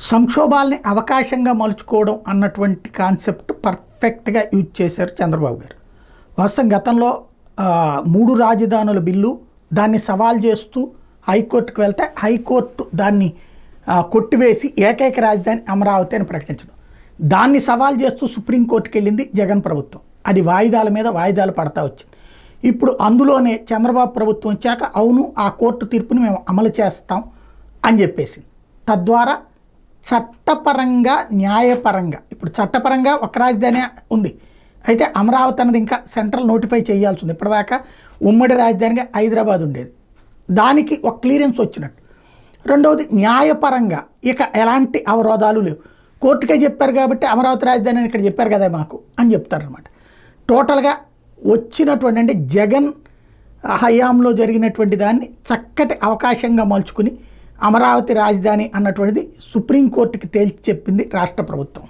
సంక్షోభాలని అవకాశంగా మలుచుకోవడం అన్నటువంటి కాన్సెప్ట్ పర్ఫెక్ట్గా యూజ్ చేశారు చంద్రబాబు గారు. వాస్తవం గతంలో 3 రాజధానుల బిల్లు దాన్ని సవాల్ చేస్తూ హైకోర్టుకు వెళ్తే హైకోర్టు దాన్ని కొట్టివేసి ఏకైక రాజధాని అమరావతి అని ప్రకటించడం, దాన్ని సవాల్ చేస్తూ సుప్రీంకోర్టుకి వెళ్ళింది జగన్ ప్రభుత్వం. అది వాయిదాల మీద వాయిదాలు పడతా వచ్చింది. ఇప్పుడు అందులోనే చంద్రబాబు ప్రభుత్వం వచ్చాక అవును ఆ కోర్టు తీర్పుని మేము అమలు చేస్తాం అని చెప్పేసింది. తద్వారా చట్టపరంగా న్యాయపరంగా ఇప్పుడు చట్టపరంగా ఒక రాజధాని ఉంది, అయితే అమరావతి అన్నది ఇంకా సెంట్రల్ నోటిఫై చేయాల్సి ఉంది. ఇప్పటిదాకా ఉమ్మడి రాజధానిగా హైదరాబాద్ ఉండేది, దానికి ఒక క్లియరెన్స్ వచ్చినట్టు. రెండవది న్యాయపరంగా ఇక ఎలాంటి అవరోధాలు లేవు. కోర్టుకే చెప్పారు కాబట్టి అమరావతి రాజధాని ఇక్కడ చెప్పారు కదా మాకు అని చెప్తారనమాట. టోటల్గా వచ్చినటువంటి అంటే జగన్ హయాంలో జరిగినటువంటి దాన్ని చక్కటి అవకాశంగా మలుచుకుని అమరావతి రాజధాని అన్నటువంటిది సుప్రీంకోర్టుకి తేల్చి చెప్పింది రాష్ట్ర ప్రభుత్వం.